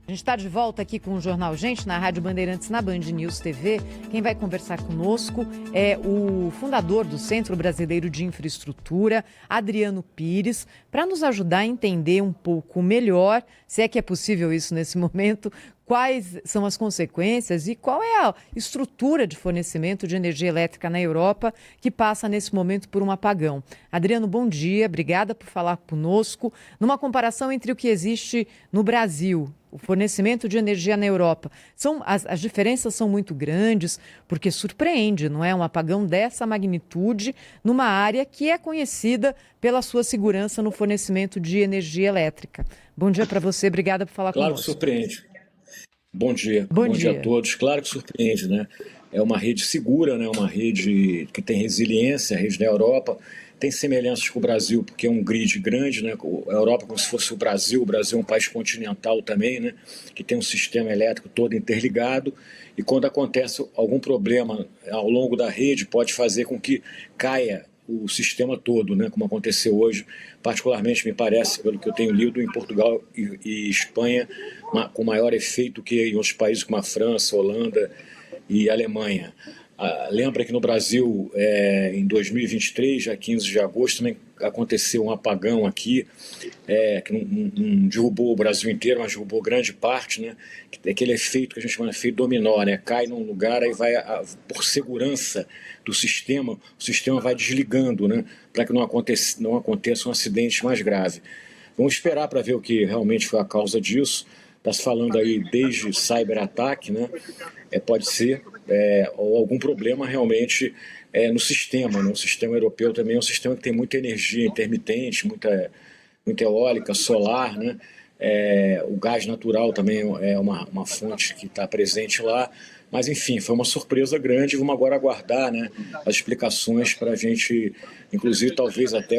A gente está de volta aqui com o Jornal Gente, na Rádio Bandeirantes, na Band News TV. Quem vai conversar conosco é o fundador do Centro Brasileiro de Infraestrutura, Adriano Pires, para nos ajudar a entender um pouco melhor, se é que é possível isso nesse momento, quais são as consequências e qual é a estrutura de fornecimento de energia elétrica na Europa que passa nesse momento por um apagão. Adriano, bom dia, obrigada por falar conosco. Numa comparação entre o que existe no Brasil, o fornecimento de energia na Europa, as diferenças são muito grandes, porque surpreende, não é? Um apagão dessa magnitude numa área que é conhecida pela sua segurança no fornecimento de energia elétrica. Bom dia para você, obrigada por falar Claro conosco. que surpreende. Bom dia. Bom dia dia a todos. Claro que surpreende, né? É uma rede segura, né? Uma rede que tem resiliência, a rede da Europa. Tem semelhanças com o Brasil, porque é um grid grande, né? A Europa é como se fosse o Brasil é um país continental também, né? Que tem um sistema elétrico todo interligado, e quando acontece algum problema ao longo da rede, pode fazer com que caia o sistema todo, né? Como aconteceu hoje, particularmente me parece, pelo que eu tenho lido, em Portugal e Espanha, com maior efeito que em outros países como a França, Holanda e Alemanha. Lembra que no Brasil, em 2023, já 15 de agosto, também aconteceu um apagão aqui, que não derrubou o Brasil inteiro, mas derrubou grande parte, né? Aquele efeito que a gente chama de efeito dominó, né? Cai num lugar, aí vai, por segurança do sistema, o sistema vai desligando, né? Para que não aconteça um acidente mais grave. Vamos esperar para ver o que realmente foi a causa disso. Está se falando aí desde cyberataque, né? Pode ser, ou algum problema realmente no sistema, né? O sistema europeu também é um sistema que tem muita energia intermitente, muita eólica, solar, né? O gás natural também é uma fonte que está presente lá. Mas, enfim, foi uma surpresa grande. Vamos agora aguardar, né, as explicações para a gente, inclusive, talvez até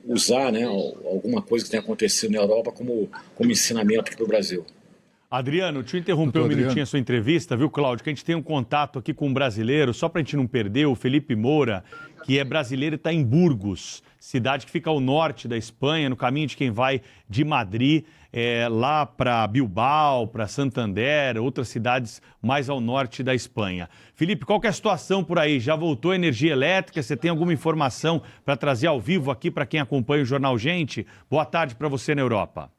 usar, né, alguma coisa que tenha acontecido na Europa como ensinamento aqui para o Brasil. Adriano, deixa eu interromper um minutinho a sua entrevista, viu, Cláudio? Que a gente tem um contato aqui com um brasileiro, só para a gente não perder, o Felipe Moura, que é brasileiro e está em Burgos, cidade que fica ao norte da Espanha, no caminho de quem vai de Madrid, lá para Bilbao, para Santander, outras cidades mais ao norte da Espanha. Felipe, qual que é a situação por aí? Já voltou a energia elétrica? Você tem alguma informação para trazer ao vivo aqui para quem acompanha o Jornal Gente? Boa tarde para você na Europa.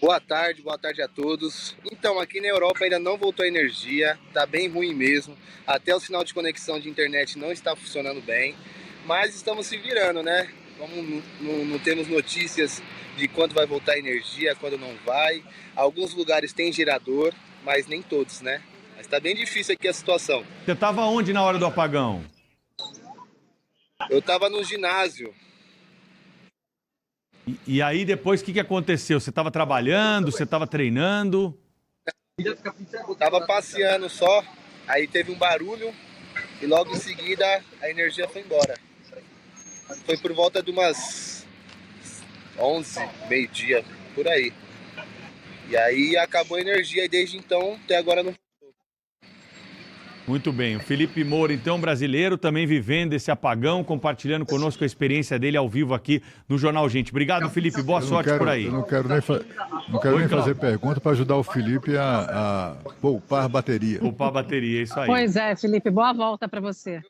Boa tarde a todos. Então, aqui na Europa ainda não voltou a energia, tá bem ruim mesmo. Até o sinal de conexão de internet não está funcionando bem, mas estamos se virando, né? Não temos notícias de quando vai voltar a energia, quando não vai. Alguns lugares têm gerador, mas nem todos, né? Mas tá bem difícil aqui a situação. Você estava onde na hora do apagão? Eu estava no ginásio. E aí depois o que aconteceu? Você estava trabalhando, você estava treinando? Estava passeando só, aí teve um barulho e logo em seguida a energia foi embora. Foi por volta de umas 11, meio-dia, por aí. E aí acabou a energia e desde então até agora não. Muito bem. O Felipe Moura, então, brasileiro, também vivendo esse apagão, compartilhando conosco a experiência dele ao vivo aqui no Jornal Gente. Obrigado, Felipe. Boa sorte por aí. Eu não quero nem fazer pergunta para ajudar o Felipe a poupar bateria. Poupar bateria, é isso aí. Pois é, Felipe, boa volta para você.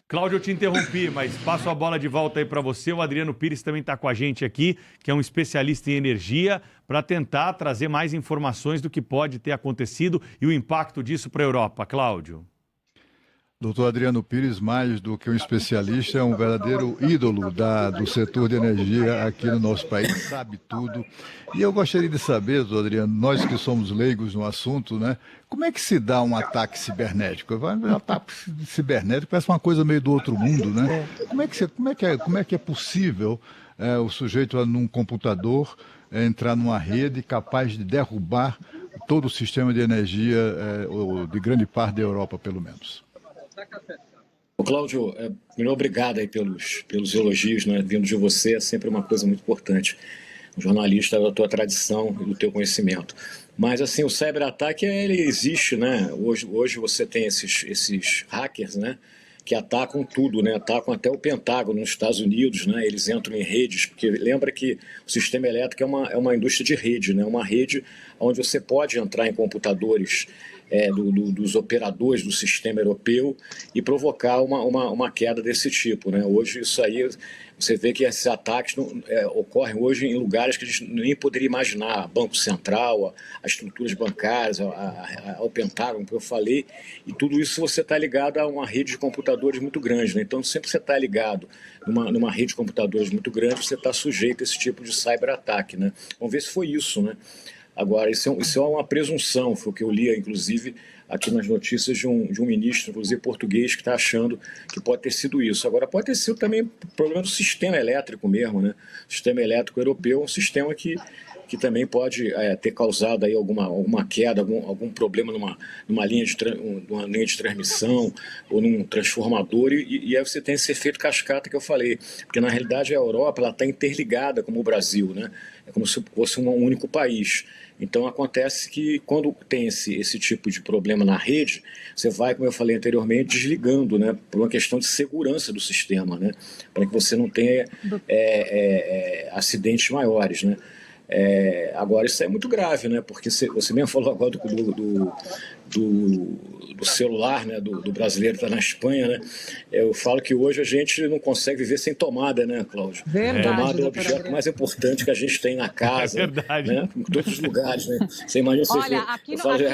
Cláudio, eu te interrompi, mas passo a bola de volta aí para você. O Adriano Pires também está com a gente aqui, que é um especialista em energia, para tentar trazer mais informações do que pode ter acontecido e o impacto disso para a Europa. Cláudio. Doutor Adriano Pires, mais do que um especialista, é um verdadeiro ídolo do setor de energia aqui no nosso país, sabe tudo. E eu gostaria de saber, doutor Adriano, nós que somos leigos no assunto, né, como é que se dá um ataque cibernético? Um ataque cibernético parece uma coisa meio do outro mundo, né? Como é que é possível o sujeito num computador entrar numa rede capaz de derrubar todo o sistema de energia de grande parte da Europa, pelo menos? Cláudio, primeiro, obrigado aí pelos elogios, né? Vindo de você é sempre uma coisa muito importante. Um jornalista da tua tradição e do teu conhecimento. Mas, assim, o cyberataque, ele existe, né? Hoje você tem esses hackers, né? que atacam tudo, né? Atacam até o Pentágono nos Estados Unidos, né? Eles entram em redes, porque lembra que o sistema elétrico é uma indústria de rede, né? Uma rede onde você pode entrar em computadores dos operadores do sistema europeu e provocar uma queda desse tipo, né? Hoje isso aí, você vê que esses ataques ocorrem hoje em lugares que a gente nem poderia imaginar, Banco Central, as estruturas bancárias, ao Pentágono, que eu falei, e tudo isso você está ligado a uma rede de computadores muito grande, né? Então sempre você está ligado numa rede de computadores muito grande, você está sujeito a esse tipo de cyberataque, né? Vamos ver se foi isso, né? Agora, isso é uma presunção, foi o que eu li, inclusive, aqui nas notícias de um ministro, inclusive português, que está achando que pode ter sido isso. Agora, pode ter sido também problema do sistema elétrico mesmo, né? O sistema elétrico europeu é um sistema que também pode ter causado aí alguma queda, algum problema numa linha de transmissão ou num transformador, e aí você tem esse efeito cascata que eu falei, porque na realidade a Europa está interligada como o Brasil, né? É como se fosse um único país. Então acontece que quando tem esse tipo de problema na rede, você vai, como eu falei anteriormente, desligando, né, por uma questão de segurança do sistema, né, para que você não tenha acidentes maiores, né. Agora isso é muito grave, né, porque você mesmo falou agora do celular, né, do brasileiro que está na Espanha, né. Eu falo que hoje a gente não consegue viver sem tomada, né, Cláudio? Verdade, Tomada é o objeto mais importante que a gente tem na casa, né, em todos os lugares, né. Você imagina,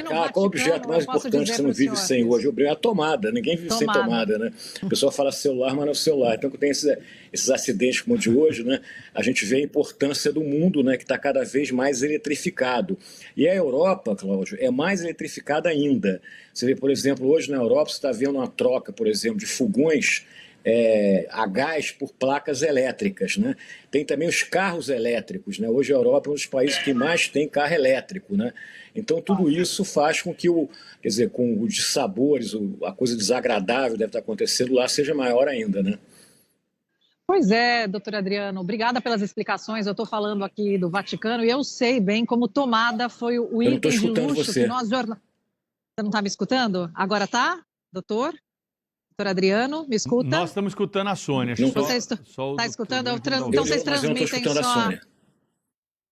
qual o objeto mais importante que você não vive sem hoje? A tomada, ninguém vive sem tomada, né. A pessoa fala celular, mas não é o celular. Então, quando tem esses acidentes como o de hoje, né, a gente vê a importância do mundo, né, que está cada vez mais eletrificado. E a Europa, Cláudio, é mais eletrificada ainda. Você vê, por exemplo, hoje na Europa, você está vendo uma troca, por exemplo, de fogões a gás por placas elétricas, né? Tem também os carros elétricos, né? Hoje a Europa é um dos países que mais tem carro elétrico, né? Então tudo isso faz com que com os dissabores, a coisa desagradável que deve estar acontecendo lá seja maior ainda, né? Pois é, doutor Adriano, obrigada pelas explicações. Eu estou falando aqui do Vaticano e eu sei bem como tomada foi o item de luxo que nós jornalistas... Você não está me escutando? Agora tá, doutor? Doutor Adriano, me escuta? Nós estamos escutando a Sônia. Você está escutando? Então vocês transmitem só...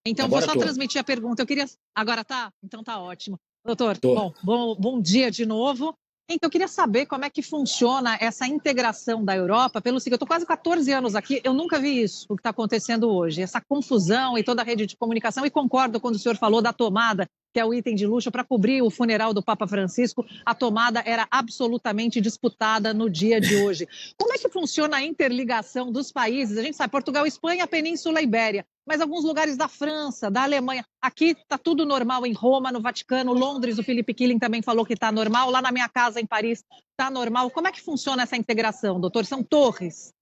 Então agora vou só transmitir a pergunta. Eu queria... Agora tá? Então tá ótimo. Doutor, bom dia de novo. Então, eu queria saber como é que funciona essa integração da Europa pelo seguinte, eu estou quase 14 anos aqui, eu nunca vi isso, o que está acontecendo hoje, essa confusão e toda a rede de comunicação, e concordo quando o senhor falou da tomada, que é o item de luxo, para cobrir o funeral do Papa Francisco, a tomada era absolutamente disputada no dia de hoje. Como é que funciona a interligação dos países? A gente sabe, Portugal, Espanha, Península Ibéria, mas alguns lugares da França, da Alemanha, aqui está tudo normal em Roma, no Vaticano, Londres, o Philip Killing também falou que está normal, lá na minha casa em Paris está normal. Como é que funciona essa integração, doutor? São torres?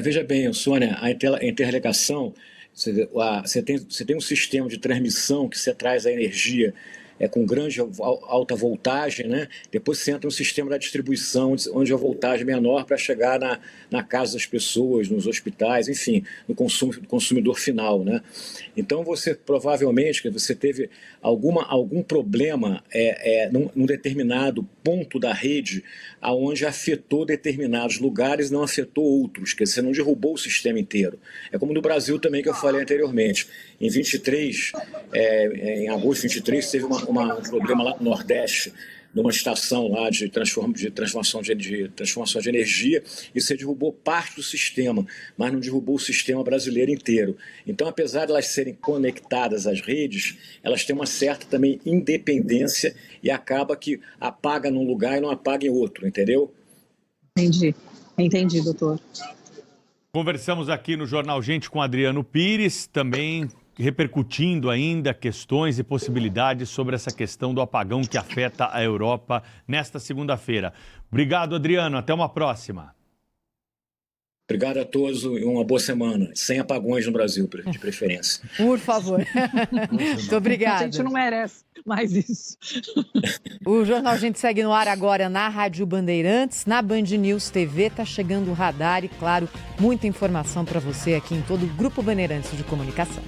Veja bem, Sônia, a interligação, você tem um sistema de transmissão que você traz a energia com grande alta voltagem, né? Depois você entra no sistema da distribuição, onde a voltagem é menor para chegar na casa das pessoas, nos hospitais, enfim, no consumidor final, né? Então você provavelmente você teve algum problema num determinado ponto da rede, aonde afetou determinados lugares e não afetou outros, quer dizer, você não derrubou o sistema inteiro. É como no Brasil também, que eu falei anteriormente. Em 23, em agosto de 23, teve um problema lá no Nordeste, numa estação lá de transformação de energia, e você derrubou parte do sistema, mas não derrubou o sistema brasileiro inteiro. Então, apesar de elas serem conectadas às redes, elas têm uma certa também independência e acaba que apaga num lugar e não apaga em outro, entendeu? Entendi, doutor. Conversamos aqui no Jornal Gente com Adriano Pires, também repercutindo ainda questões e possibilidades sobre essa questão do apagão que afeta a Europa nesta segunda-feira. Obrigado, Adriano. Até uma próxima. Obrigado a todos e uma boa semana. Sem apagões no Brasil, de preferência. Por favor. Muito obrigada. A gente não merece mais isso. O Jornal Gente segue no ar agora na Rádio Bandeirantes, na Band News TV. Está chegando o radar e, claro, muita informação para você aqui em todo o Grupo Bandeirantes de Comunicação.